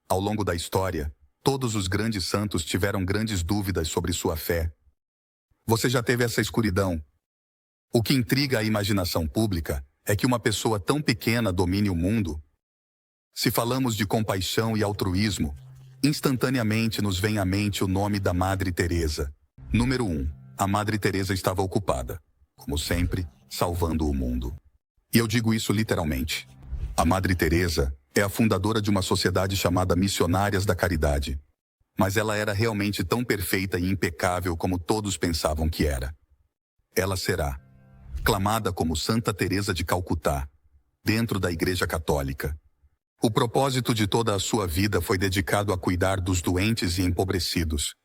Ao longo da história, todos os grandes santos tiveram grandes dúvidas sobre sua fé. Você já teve essa escuridão? O que intriga a imaginação pública é que uma pessoa tão pequena domine o mundo. Se falamos de compaixão e altruísmo, instantaneamente nos vem à mente o nome da Madre Teresa. Número 1. A Madre Teresa estava ocupada, como sempre, salvando o mundo. E eu digo isso literalmente. A Madre Teresa é a fundadora de uma sociedade chamada Missionárias da Caridade. Mas ela era realmente tão perfeita e impecável como todos pensavam que era. Ela será clamada como Santa Teresa de Calcutá, dentro da Igreja Católica. O propósito de toda a sua vida foi dedicado a cuidar dos doentes e empobrecidos.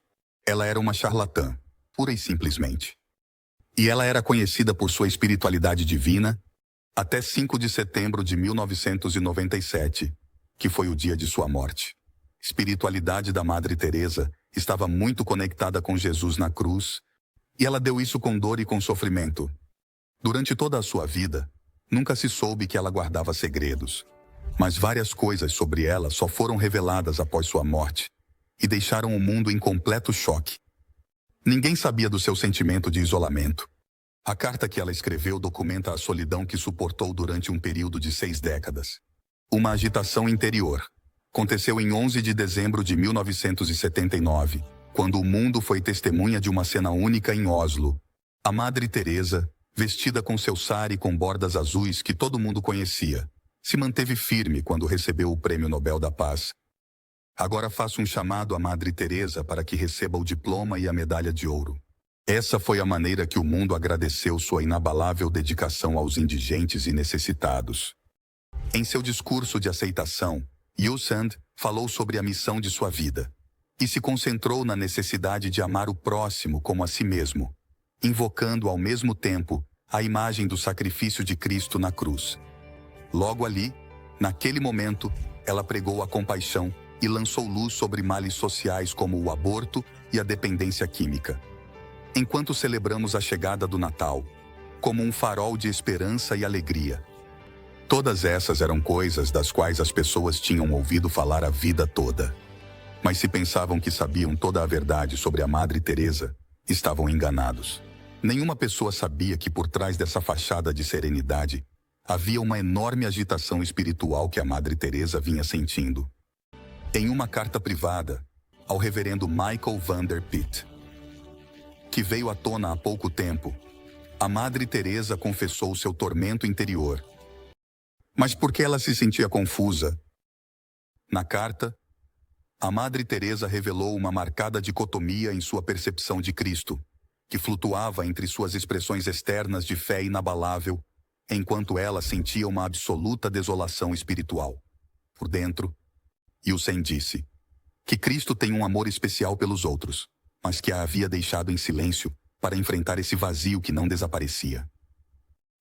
Ela era uma charlatã, pura e simplesmente. E ela era conhecida por sua espiritualidade divina até 5 de setembro de 1997, que foi o dia de sua morte. A espiritualidade da Madre Teresa estava muito conectada com Jesus na cruz, e ela deu isso com dor e com sofrimento. Durante toda a sua vida, nunca se soube que ela guardava segredos, mas várias coisas sobre ela só foram reveladas após sua morte e deixaram o mundo em completo choque. Ninguém sabia do seu sentimento de isolamento. A carta que ela escreveu documenta a solidão que suportou durante um período de 6 décadas. Uma agitação interior. Aconteceu em 11 de dezembro de 1979, quando o mundo foi testemunha de uma cena única em Oslo. A Madre Teresa, vestida com seu sari com bordas azuis que todo mundo conhecia, se manteve firme quando recebeu o Prêmio Nobel da Paz. Agora faço um chamado à Madre Teresa para que receba o diploma e a medalha de ouro. Essa foi a maneira que o mundo agradeceu sua inabalável dedicação aos indigentes e necessitados. Em seu discurso de aceitação, Yu Sand falou sobre a missão de sua vida e se concentrou na necessidade de amar o próximo como a si mesmo, invocando ao mesmo tempo a imagem do sacrifício de Cristo na cruz. Logo ali, naquele momento, ela pregou a compaixão e lançou luz sobre males sociais como o aborto e a dependência química. Enquanto celebramos a chegada do Natal, como um farol de esperança e alegria. Todas essas eram coisas das quais as pessoas tinham ouvido falar a vida toda. Mas se pensavam que sabiam toda a verdade sobre a Madre Teresa, estavam enganados. Nenhuma pessoa sabia que por trás dessa fachada de serenidade havia uma enorme agitação espiritual que a Madre Teresa vinha sentindo. Em uma carta privada ao reverendo Michael van der Pitt, que veio à tona há pouco tempo, a Madre Teresa confessou seu tormento interior. Mas por que ela se sentia confusa? Na carta, a Madre Teresa revelou uma marcada dicotomia em sua percepção de Cristo, que flutuava entre suas expressões externas de fé inabalável, enquanto ela sentia uma absoluta desolação espiritual. Por dentro, Yusen disse que Cristo tem um amor especial pelos outros, mas que a havia deixado em silêncio para enfrentar esse vazio que não desaparecia.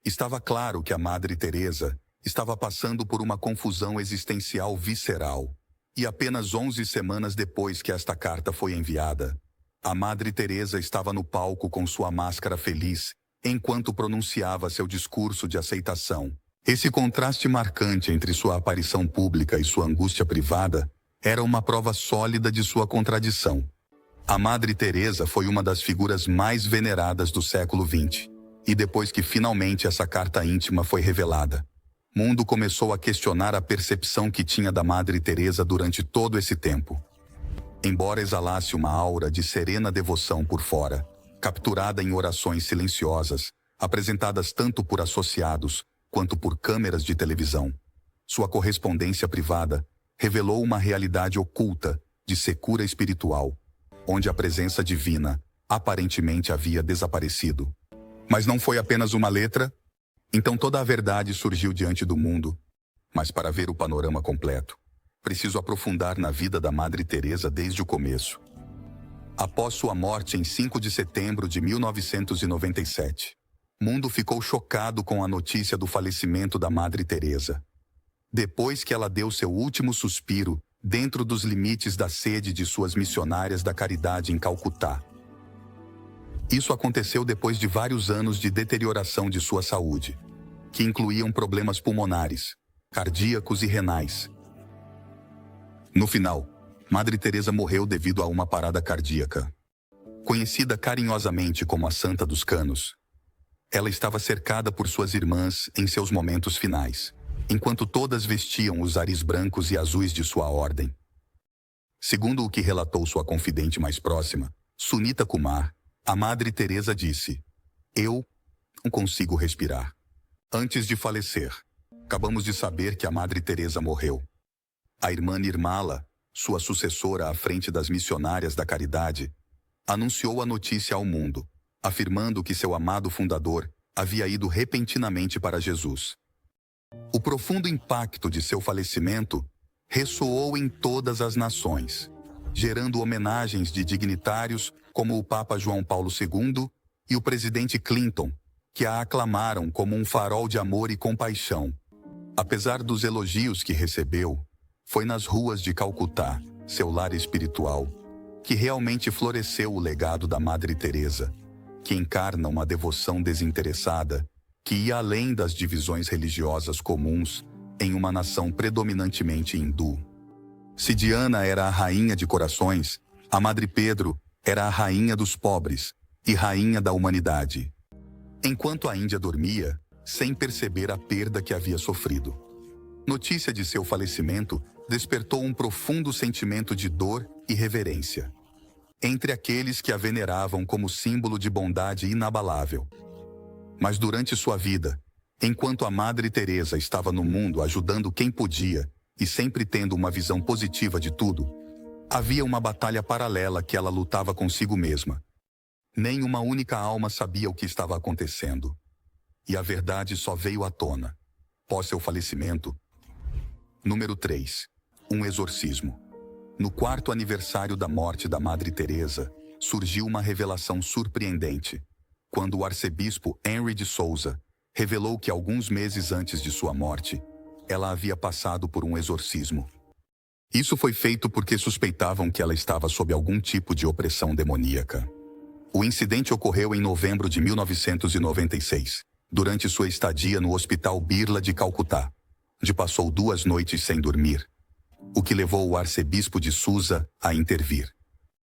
Estava claro que a Madre Teresa estava passando por uma confusão existencial visceral, e apenas 11 semanas depois que esta carta foi enviada, a Madre Teresa estava no palco com sua máscara feliz, enquanto pronunciava seu discurso de aceitação. Esse contraste marcante entre sua aparição pública e sua angústia privada era uma prova sólida de sua contradição. A Madre Teresa foi uma das figuras mais veneradas do século XX, e depois que finalmente essa carta íntima foi revelada, o mundo começou a questionar a percepção que tinha da Madre Teresa durante todo esse tempo. Embora exalasse uma aura de serena devoção por fora, capturada em orações silenciosas, apresentadas tanto por associados quanto por câmeras de televisão, sua correspondência privada revelou uma realidade oculta de secura espiritual, onde a presença divina aparentemente havia desaparecido. Mas não foi apenas uma letra? Então toda a verdade surgiu diante do mundo. Mas para ver o panorama completo, preciso aprofundar na vida da Madre Teresa desde o começo. Após sua morte em 5 de setembro de 1997, o mundo ficou chocado com a notícia do falecimento da Madre Teresa. Depois que ela deu seu último suspiro dentro dos limites da sede de suas missionárias da caridade em Calcutá. Isso aconteceu depois de vários anos de deterioração de sua saúde, que incluíam problemas pulmonares, cardíacos e renais. No final, Madre Teresa morreu devido a uma parada cardíaca. Conhecida carinhosamente como a Santa dos Canos, ela estava cercada por suas irmãs em seus momentos finais, enquanto todas vestiam os aris brancos e azuis de sua ordem. Segundo o que relatou sua confidente mais próxima, Sunita Kumar, a Madre Teresa disse: "Eu não consigo respirar. Antes de falecer, acabamos de saber que a Madre Teresa morreu." A irmã Nirmala, sua sucessora à frente das missionárias da caridade, anunciou a notícia ao mundo, afirmando que seu amado fundador havia ido repentinamente para Jesus. O profundo impacto de seu falecimento ressoou em todas as nações, gerando homenagens de dignitários como o Papa João Paulo II e o presidente Clinton, que a aclamaram como um farol de amor e compaixão. Apesar dos elogios que recebeu, foi nas ruas de Calcutá, seu lar espiritual, que realmente floresceu o legado da Madre Teresa, que encarna uma devoção desinteressada que ia além das divisões religiosas comuns em uma nação predominantemente hindu. Se Diana era a rainha de corações, a Madre Pedro era a rainha dos pobres e rainha da humanidade. Enquanto a Índia dormia, sem perceber a perda que havia sofrido. Notícia de seu falecimento despertou um profundo sentimento de dor e reverência entre aqueles que a veneravam como símbolo de bondade inabalável. Mas durante sua vida, enquanto a Madre Teresa estava no mundo ajudando quem podia e sempre tendo uma visão positiva de tudo, havia uma batalha paralela que ela lutava consigo mesma. Nem uma única alma sabia o que estava acontecendo. E a verdade só veio à tona, pós seu falecimento. Número 3. Um exorcismo. No 4º aniversário da morte da Madre Teresa, surgiu uma revelação surpreendente, quando o arcebispo Henry de Souza revelou que alguns meses antes de sua morte, ela havia passado por um exorcismo. Isso foi feito porque suspeitavam que ela estava sob algum tipo de opressão demoníaca. O incidente ocorreu em novembro de 1996, durante sua estadia no Hospital Birla de Calcutá, onde passou 2 noites sem dormir, o que levou o arcebispo de Souza a intervir.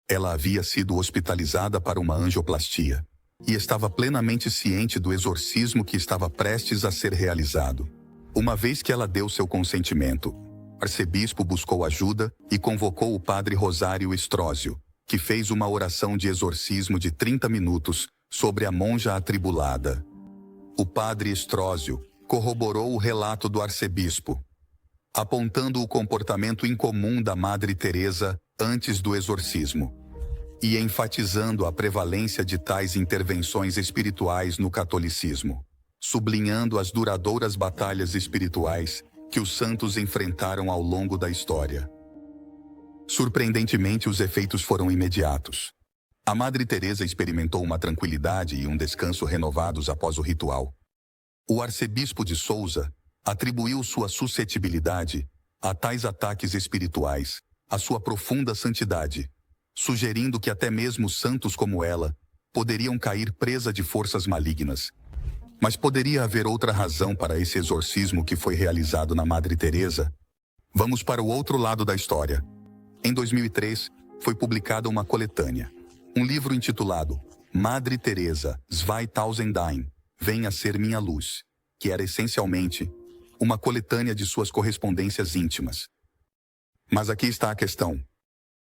Ela havia sido hospitalizada para uma angioplastia e estava plenamente ciente do exorcismo que estava prestes a ser realizado. Uma vez que ela deu seu consentimento, o arcebispo buscou ajuda e convocou o padre Rosário Estrósio, que fez uma oração de exorcismo de 30 minutos sobre a monja atribulada. O padre Estrósio corroborou o relato do arcebispo, apontando o comportamento incomum da Madre Teresa antes do exorcismo e enfatizando a prevalência de tais intervenções espirituais no catolicismo, sublinhando as duradouras batalhas espirituais que os santos enfrentaram ao longo da história. Surpreendentemente, os efeitos foram imediatos. A Madre Teresa experimentou uma tranquilidade e um descanso renovados após o ritual. O arcebispo de Souza atribuiu sua suscetibilidade a tais ataques espirituais, à sua profunda santidade, sugerindo que até mesmo santos como ela poderiam cair presa de forças malignas. Mas poderia haver outra razão para esse exorcismo que foi realizado na Madre Teresa? Vamos para o outro lado da história. Em 2003, foi publicada uma coletânea, um livro intitulado Madre Teresa 2010, Venha Ser Minha Luz, que era essencialmente uma coletânea de suas correspondências íntimas. Mas aqui está a questão.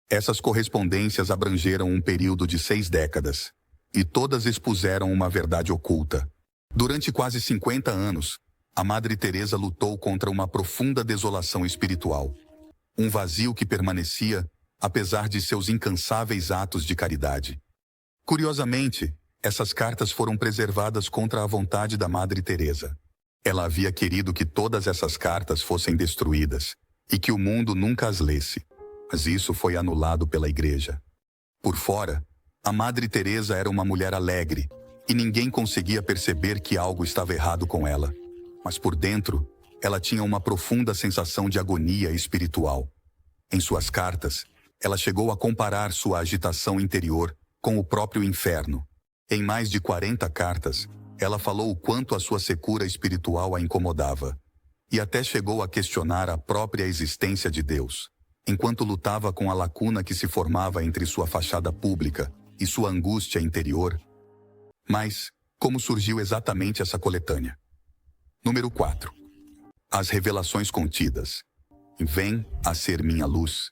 Essas correspondências abrangeram um período de 6 décadas, e todas expuseram uma verdade oculta. Durante quase 50 anos, a Madre Teresa lutou contra uma profunda desolação espiritual, um vazio que permanecia, apesar de seus incansáveis atos de caridade. Curiosamente, essas cartas foram preservadas contra a vontade da Madre Teresa. Ela havia querido que todas essas cartas fossem destruídas e que o mundo nunca as lesse, mas isso foi anulado pela Igreja. Por fora, a Madre Teresa era uma mulher alegre e ninguém conseguia perceber que algo estava errado com ela. Mas por dentro, ela tinha uma profunda sensação de agonia espiritual. Em suas cartas, ela chegou a comparar sua agitação interior com o próprio inferno. Em mais de 40 cartas, ela falou o quanto a sua secura espiritual a incomodava, e até chegou a questionar a própria existência de Deus. enquanto lutava com a lacuna que se formava entre sua fachada pública e sua angústia interior. Mas, como surgiu exatamente essa coletânea? Número 4. As revelações contidas. Vem a ser minha luz.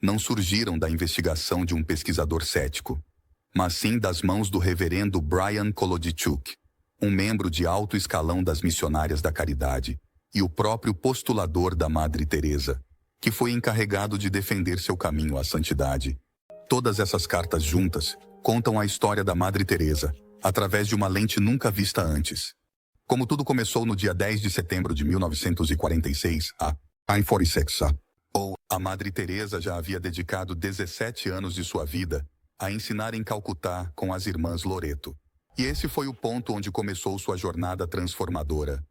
Não surgiram da investigação de um pesquisador cético, mas sim das mãos do reverendo Brian Kolodchuk, um membro de alto escalão das Missionárias da Caridade e o próprio postulador da Madre Teresa, que foi encarregado de defender seu caminho à santidade. Todas essas cartas juntas contam a história da Madre Teresa, através de uma lente nunca vista antes. Como tudo começou no dia 10 de setembro de 1946, a Madre Teresa já havia dedicado 17 anos de sua vida a ensinar em Calcutá com as irmãs Loreto. E esse foi o ponto onde começou sua jornada transformadora.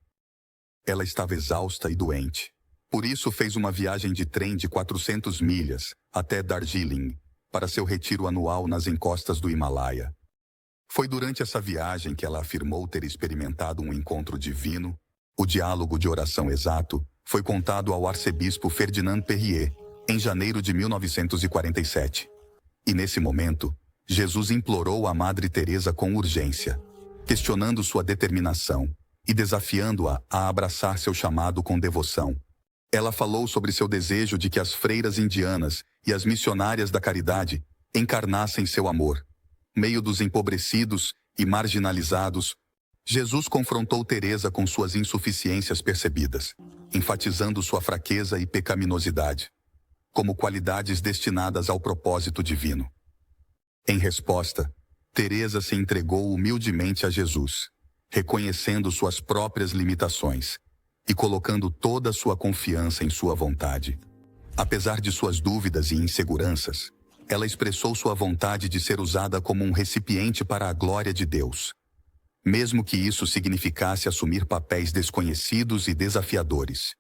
Ela estava exausta e doente. Por isso fez uma viagem de trem de 400 milhas até Darjeeling, para seu retiro anual nas encostas do Himalaia. Foi durante essa viagem que ela afirmou ter experimentado um encontro divino. O diálogo de oração exato foi contado ao arcebispo Ferdinand Perrier, em janeiro de 1947. E nesse momento, Jesus implorou a Madre Teresa com urgência, questionando sua determinação e desafiando-a a abraçar seu chamado com devoção. Ela falou sobre seu desejo de que as freiras indianas e as missionárias da caridade encarnassem seu amor. Meio dos empobrecidos e marginalizados, Jesus confrontou Teresa com suas insuficiências percebidas, enfatizando sua fraqueza e pecaminosidade, como qualidades destinadas ao propósito divino. Em resposta, Teresa se entregou humildemente a Jesus, reconhecendo suas próprias limitações e colocando toda a sua confiança em sua vontade. Apesar de suas dúvidas e inseguranças, ela expressou sua vontade de ser usada como um recipiente para a glória de Deus, mesmo que isso significasse assumir papéis desconhecidos e desafiadores.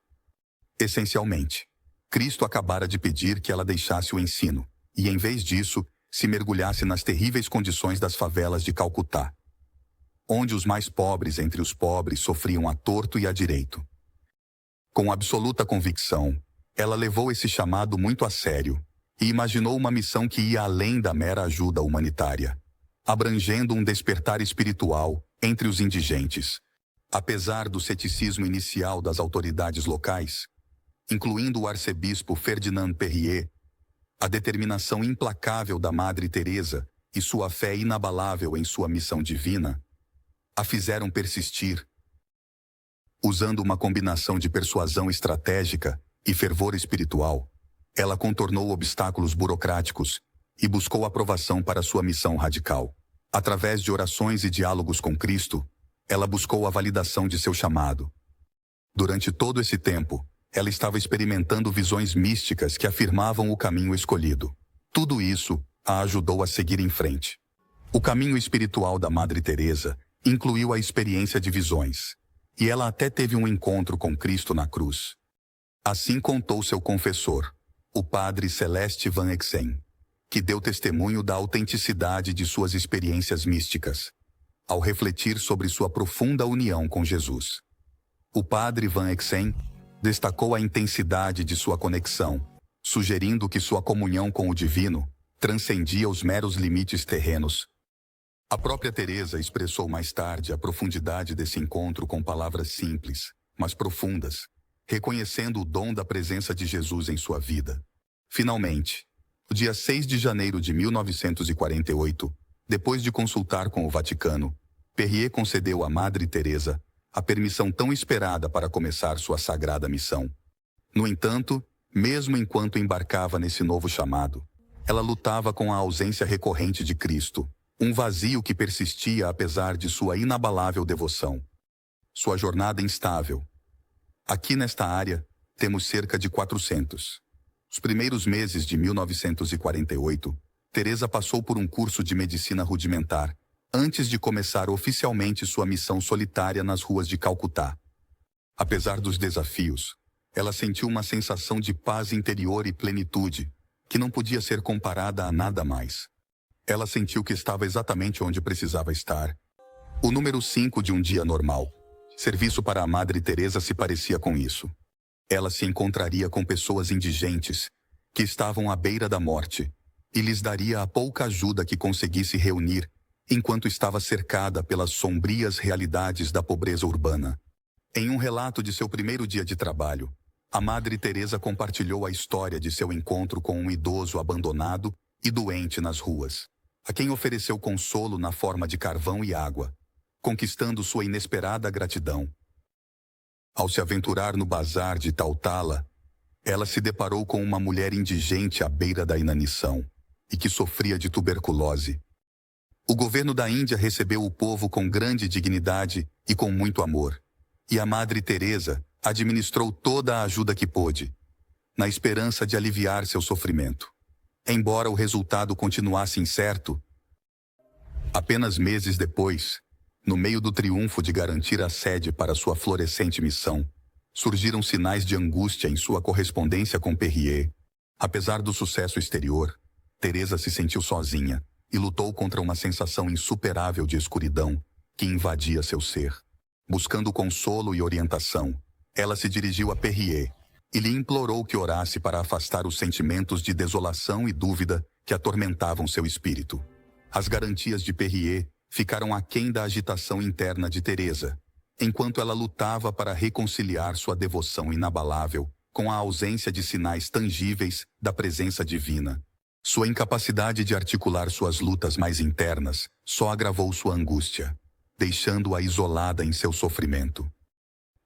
Essencialmente, Cristo acabara de pedir que ela deixasse o ensino e, em vez disso, se mergulhasse nas terríveis condições das favelas de Calcutá, onde os mais pobres entre os pobres sofriam à torto e à direito. Com absoluta convicção, ela levou esse chamado muito a sério e imaginou uma missão que ia além da mera ajuda humanitária, abrangendo um despertar espiritual entre os indigentes. Apesar do ceticismo inicial das autoridades locais, incluindo o arcebispo Ferdinand Perrier, a determinação implacável da Madre Teresa e sua fé inabalável em sua missão divina a fizeram persistir. Usando uma combinação de persuasão estratégica e fervor espiritual, ela contornou obstáculos burocráticos e buscou aprovação para sua missão radical. Através de orações e diálogos com Cristo, ela buscou a validação de seu chamado. Durante todo esse tempo, ela estava experimentando visões místicas que afirmavam o caminho escolhido. Tudo isso a ajudou a seguir em frente. O caminho espiritual da Madre Teresa incluiu a experiência de visões, e ela até teve um encontro com Cristo na cruz. Assim contou seu confessor, o padre Celeste Van Exen, que deu testemunho da autenticidade de suas experiências místicas, ao refletir sobre sua profunda união com Jesus. O padre Van Exen destacou a intensidade de sua conexão, sugerindo que sua comunhão com o divino transcendia os meros limites terrenos. A própria Teresa expressou mais tarde a profundidade desse encontro com palavras simples, mas profundas, reconhecendo o dom da presença de Jesus em sua vida. Finalmente, no dia 6 de janeiro de 1948, depois de consultar com o Vaticano, Perrier concedeu à Madre Teresa a permissão tão esperada para começar sua sagrada missão. No entanto, mesmo enquanto embarcava nesse novo chamado, ela lutava com a ausência recorrente de Cristo, um vazio que persistia apesar de sua inabalável devoção. Sua jornada instável. Aqui nesta área, temos cerca de 400. Os primeiros meses de 1948, Teresa passou por um curso de medicina rudimentar, antes de começar oficialmente sua missão solitária nas ruas de Calcutá. Apesar dos desafios, ela sentiu uma sensação de paz interior e plenitude, que não podia ser comparada a nada mais. Ela sentiu que estava exatamente onde precisava estar. O número 5 de um dia normal. Serviço para a Madre Teresa se parecia com isso. Ela se encontraria com pessoas indigentes que estavam à beira da morte, e lhes daria a pouca ajuda que conseguisse reunir, enquanto estava cercada pelas sombrias realidades da pobreza urbana. Em um relato de seu primeiro dia de trabalho, a Madre Teresa compartilhou a história de seu encontro com um idoso abandonado e doente nas ruas, a quem ofereceu consolo na forma de carvão e água, conquistando sua inesperada gratidão. Ao se aventurar no bazar de Tautala, ela se deparou com uma mulher indigente à beira da inanição e que sofria de tuberculose. O governo da Índia recebeu o povo com grande dignidade e com muito amor, e a Madre Teresa administrou toda a ajuda que pôde, na esperança de aliviar seu sofrimento. Embora o resultado continuasse incerto, apenas meses depois, no meio do triunfo de garantir a sede para sua florescente missão, surgiram sinais de angústia em sua correspondência com Perrier. Apesar do sucesso exterior, Teresa se sentiu sozinha e lutou contra uma sensação insuperável de escuridão que invadia seu ser. Buscando consolo e orientação, ela se dirigiu a Perrier e lhe implorou que orasse para afastar os sentimentos de desolação e dúvida que atormentavam seu espírito. As garantias de Perrier ficaram aquém da agitação interna de Teresa, enquanto ela lutava para reconciliar sua devoção inabalável com a ausência de sinais tangíveis da presença divina. Sua incapacidade de articular suas lutas mais internas só agravou sua angústia, deixando-a isolada em seu sofrimento.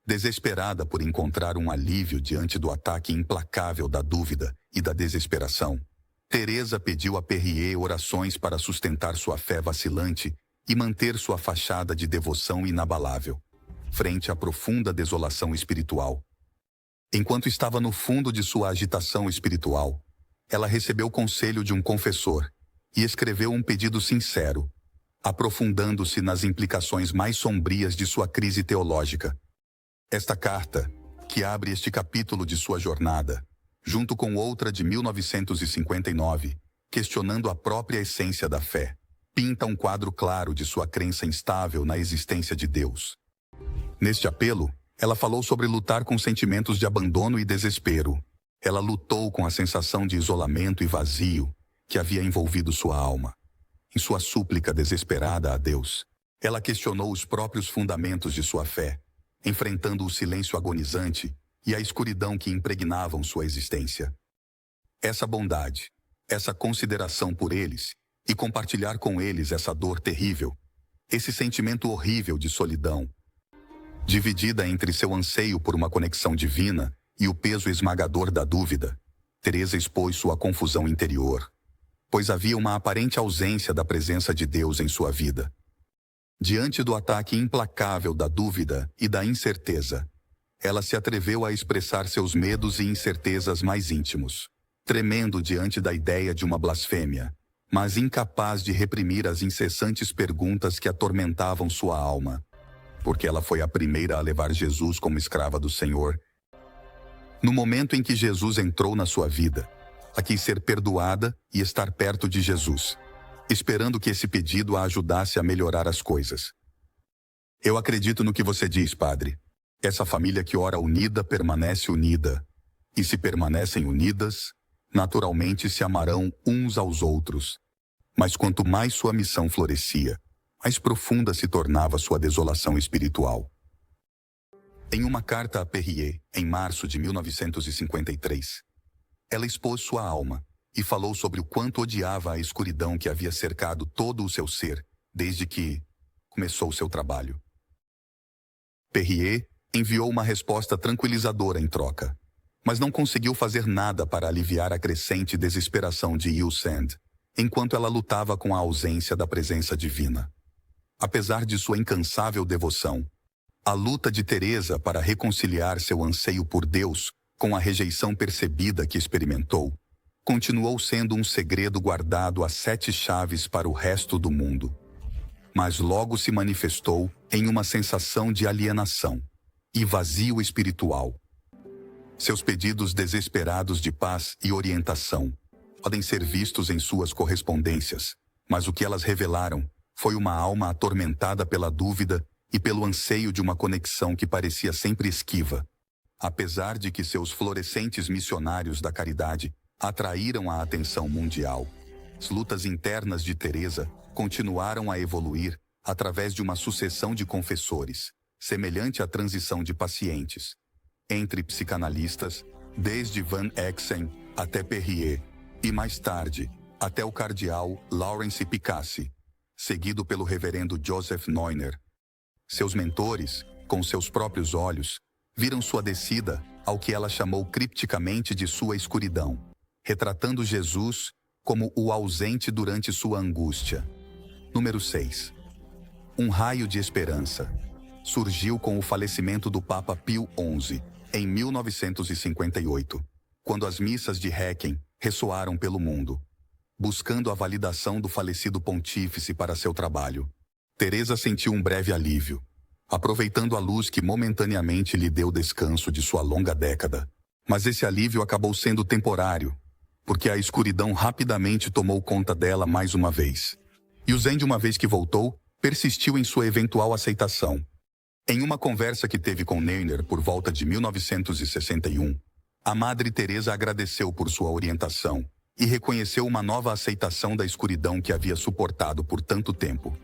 Desesperada por encontrar um alívio diante do ataque implacável da dúvida e da desesperação, Teresa pediu a Perrier orações para sustentar sua fé vacilante e manter sua fachada de devoção inabalável, frente à profunda desolação espiritual. Enquanto estava no fundo de sua agitação espiritual, ela recebeu o conselho de um confessor e escreveu um pedido sincero, aprofundando-se nas implicações mais sombrias de sua crise teológica. Esta carta, que abre este capítulo de sua jornada, junto com outra de 1959, questionando a própria essência da fé, pinta um quadro claro de sua crença instável na existência de Deus. Neste apelo, ela falou sobre lutar com sentimentos de abandono e desespero. Ela lutou com a sensação de isolamento e vazio que havia envolvido sua alma. Em sua súplica desesperada a Deus, ela questionou os próprios fundamentos de sua fé, enfrentando o silêncio agonizante e a escuridão que impregnavam sua existência. Essa bondade, essa consideração por eles, e compartilhar com eles essa dor terrível, esse sentimento horrível de solidão, dividida entre seu anseio por uma conexão divina e o peso esmagador da dúvida, Teresa expôs sua confusão interior, pois havia uma aparente ausência da presença de Deus em sua vida. Diante do ataque implacável da dúvida e da incerteza, ela se atreveu a expressar seus medos e incertezas mais íntimos, tremendo diante da ideia de uma blasfêmia, mas incapaz de reprimir as incessantes perguntas que atormentavam sua alma, porque ela foi a primeira a levar Jesus como escrava do Senhor. No momento em que Jesus entrou na sua vida, ela quis ser perdoada e estar perto de Jesus, esperando que esse pedido a ajudasse a melhorar as coisas. Eu acredito no que você diz, Padre. Essa família que ora unida permanece unida, e se permanecem unidas, naturalmente se amarão uns aos outros. Mas quanto mais sua missão florescia, mais profunda se tornava sua desolação espiritual. Em uma carta a Perrier, em março de 1953, ela expôs sua alma e falou sobre o quanto odiava a escuridão que havia cercado todo o seu ser desde que começou seu trabalho. Perrier enviou uma resposta tranquilizadora em troca, mas não conseguiu fazer nada para aliviar a crescente desesperação de Yu Sand, enquanto ela lutava com a ausência da presença divina. Apesar de sua incansável devoção, a luta de Teresa para reconciliar seu anseio por Deus com a rejeição percebida que experimentou, continuou sendo um segredo guardado a 7 chaves para o resto do mundo. Mas logo se manifestou em uma sensação de alienação e vazio espiritual. Seus pedidos desesperados de paz e orientação podem ser vistos em suas correspondências, mas o que elas revelaram foi uma alma atormentada pela dúvida e pelo anseio de uma conexão que parecia sempre esquiva. Apesar de que seus florescentes missionários da caridade atraíram a atenção mundial. As lutas internas de Teresa continuaram a evoluir através de uma sucessão de confessores, semelhante à transição de pacientes, entre psicanalistas, desde Van Exen até Perrier, e mais tarde, até o cardeal Lawrence Picassi, seguido pelo reverendo Joseph Neuner. Seus mentores, com seus próprios olhos, viram sua descida ao que ela chamou cripticamente de sua escuridão, retratando Jesus como o ausente durante sua angústia. Número 6. Um raio de esperança. Surgiu com o falecimento do Papa Pio XI, em 1958, quando as missas de Requiem ressoaram pelo mundo, buscando a validação do falecido pontífice para seu trabalho. Teresa sentiu um breve alívio, aproveitando a luz que momentaneamente lhe deu descanso de sua longa década. Mas esse alívio acabou sendo temporário, porque a escuridão rapidamente tomou conta dela mais uma vez. E o Zen, de uma vez que voltou, persistiu em sua eventual aceitação. Em uma conversa que teve com Neuner por volta de 1961, a Madre Teresa agradeceu por sua orientação e reconheceu uma nova aceitação da escuridão que havia suportado por tanto tempo.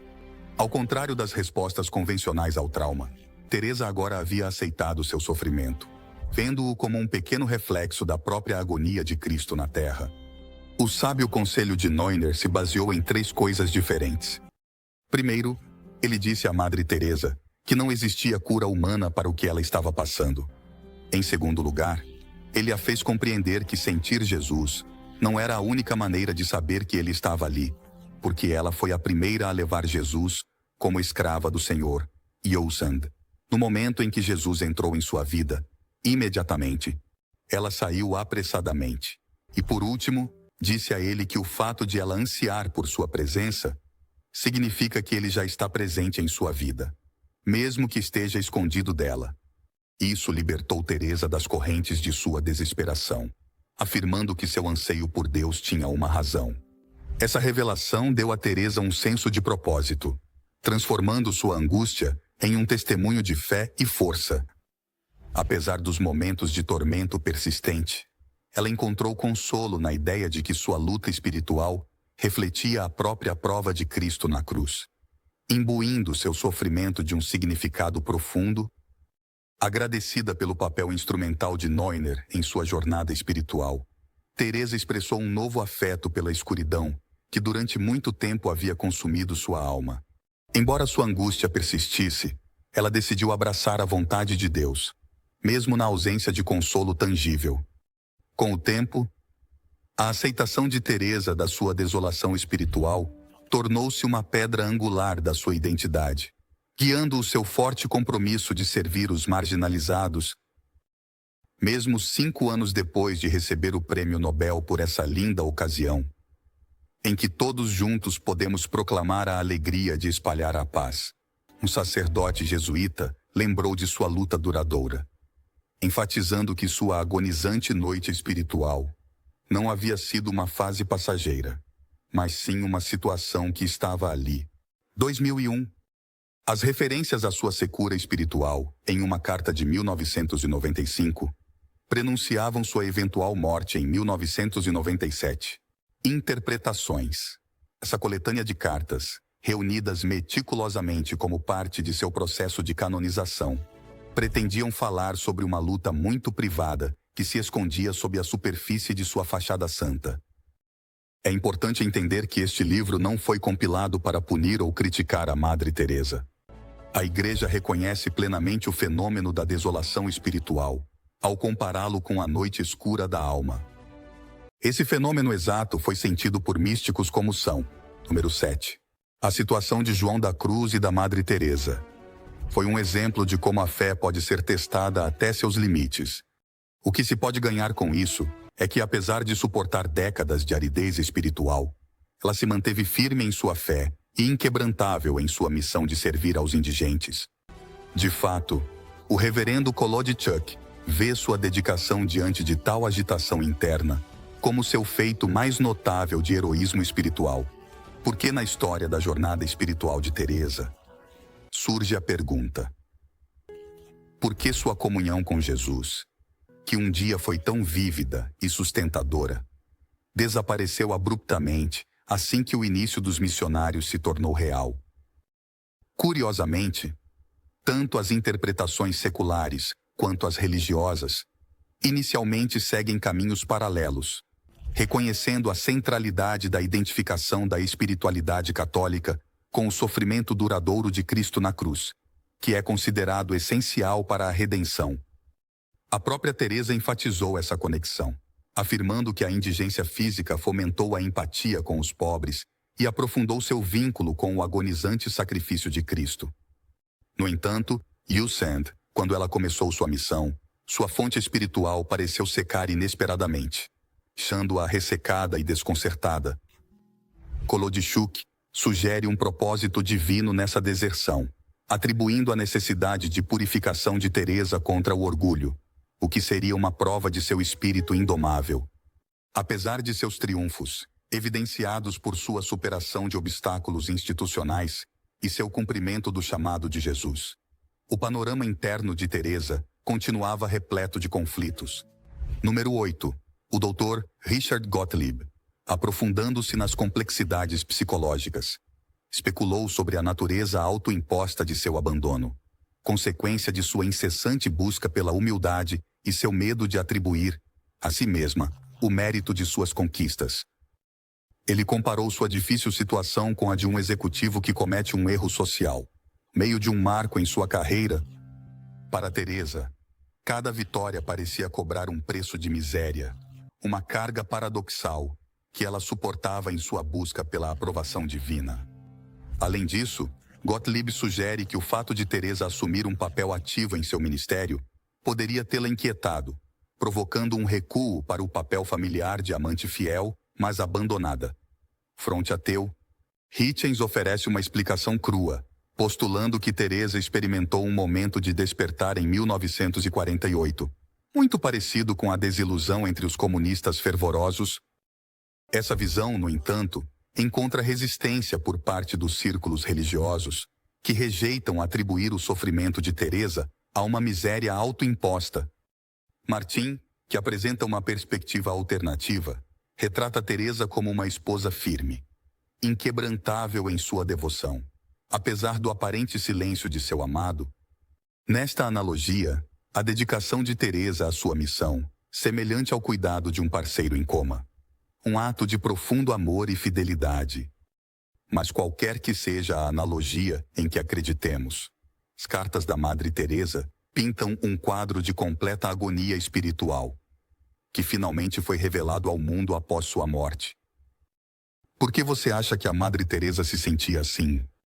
Ao contrário das respostas convencionais ao trauma, Teresa agora havia aceitado seu sofrimento, vendo-o como um pequeno reflexo da própria agonia de Cristo na Terra. O sábio conselho de Neuner se baseou em 3 coisas diferentes. Primeiro, ele disse à Madre Teresa que não existia cura humana para o que ela estava passando. Em segundo lugar, ele a fez compreender que sentir Jesus não era a única maneira de saber que ele estava ali, porque ela foi a primeira a levar Jesus como escrava do Senhor, Yosand. No momento em que Jesus entrou em sua vida, imediatamente, ela saiu apressadamente. E por último, disse a ele que o fato de ela ansiar por sua presença significa que ele já está presente em sua vida, mesmo que esteja escondido dela. Isso libertou Teresa das correntes de sua desesperação, afirmando que seu anseio por Deus tinha uma razão. Essa revelação deu a Teresa um senso de propósito, transformando sua angústia em um testemunho de fé e força. Apesar dos momentos de tormento persistente, ela encontrou consolo na ideia de que sua luta espiritual refletia a própria prova de Cristo na cruz, imbuindo seu sofrimento de um significado profundo. Agradecida pelo papel instrumental de Neuner em sua jornada espiritual, Teresa expressou um novo afeto pela escuridão que durante muito tempo havia consumido sua alma. Embora sua angústia persistisse, ela decidiu abraçar a vontade de Deus, mesmo na ausência de consolo tangível. Com o tempo, a aceitação de Teresa da sua desolação espiritual tornou-se uma pedra angular da sua identidade, guiando o seu forte compromisso de servir os marginalizados. Mesmo 5 anos depois de receber o Prêmio Nobel por essa linda ocasião, em que todos juntos podemos proclamar a alegria de espalhar a paz, um sacerdote jesuíta lembrou de sua luta duradoura, enfatizando que sua agonizante noite espiritual não havia sido uma fase passageira, mas sim uma situação que estava ali. 2001. As referências à sua secura espiritual, em uma carta de 1995, prenunciavam sua eventual morte em 1997. Interpretações. Essa coletânea de cartas, reunidas meticulosamente como parte de seu processo de canonização, pretendiam falar sobre uma luta muito privada que se escondia sob a superfície de sua fachada santa. É importante entender que este livro não foi compilado para punir ou criticar a Madre Teresa. A Igreja reconhece plenamente o fenômeno da desolação espiritual, ao compará-lo com a noite escura da alma. Esse fenômeno exato foi sentido por místicos como são, número 7, a situação de João da Cruz e da Madre Teresa. Foi um exemplo de como a fé pode ser testada até seus limites. O que se pode ganhar com isso é que, apesar de suportar décadas de aridez espiritual, ela se manteve firme em sua fé e inquebrantável em sua missão de servir aos indigentes. De fato, o reverendo Kolodchuk vê sua dedicação diante de tal agitação interna como seu feito mais notável de heroísmo espiritual. Porque na história da jornada espiritual de Teresa, surge a pergunta: por que sua comunhão com Jesus, que um dia foi tão vívida e sustentadora, desapareceu abruptamente assim que o início dos missionários se tornou real. Curiosamente, tanto as interpretações seculares quanto as religiosas inicialmente seguem caminhos paralelos, reconhecendo a centralidade da identificação da espiritualidade católica com o sofrimento duradouro de Cristo na cruz, que é considerado essencial para a redenção. A própria Teresa enfatizou essa conexão, afirmando que a indigência física fomentou a empatia com os pobres e aprofundou seu vínculo com o agonizante sacrifício de Cristo. No entanto, Yu Sand, quando ela começou sua missão, sua fonte espiritual pareceu secar inesperadamente, deixando-a ressecada e desconcertada. Kolodchuk sugere um propósito divino nessa deserção, atribuindo a necessidade de purificação de Teresa contra o orgulho, o que seria uma prova de seu espírito indomável. Apesar de seus triunfos, evidenciados por sua superação de obstáculos institucionais e seu cumprimento do chamado de Jesus, o panorama interno de Teresa continuava repleto de conflitos. Número 8. O Dr. Richard Gottlieb, aprofundando-se nas complexidades psicológicas, especulou sobre a natureza autoimposta de seu abandono, consequência de sua incessante busca pela humildade e seu medo de atribuir, a si mesma, o mérito de suas conquistas. Ele comparou sua difícil situação com a de um executivo que comete um erro social, meio de um marco em sua carreira. Para Teresa, cada vitória parecia cobrar um preço de miséria, uma carga paradoxal que ela suportava em sua busca pela aprovação divina. Além disso, Gottlieb sugere que o fato de Teresa assumir um papel ativo em seu ministério poderia tê-la inquietado, provocando um recuo para o papel familiar de amante fiel, mas abandonada. Fronte ateu, Hitchens oferece uma explicação crua, postulando que Teresa experimentou um momento de despertar em 1948, muito parecido com a desilusão entre os comunistas fervorosos. Essa visão, no entanto, encontra resistência por parte dos círculos religiosos, que rejeitam atribuir o sofrimento de Teresa a uma miséria autoimposta. Martin, que apresenta uma perspectiva alternativa, retrata Teresa como uma esposa firme, inquebrantável em sua devoção, apesar do aparente silêncio de seu amado. Nesta analogia, a dedicação de Teresa à sua missão, semelhante ao cuidado de um parceiro em coma, um ato de profundo amor e fidelidade. Mas qualquer que seja a analogia em que acreditemos, as cartas da Madre Teresa pintam um quadro de completa agonia espiritual, que finalmente foi revelado ao mundo após sua morte. Por que você acha que a Madre Teresa se sentia assim?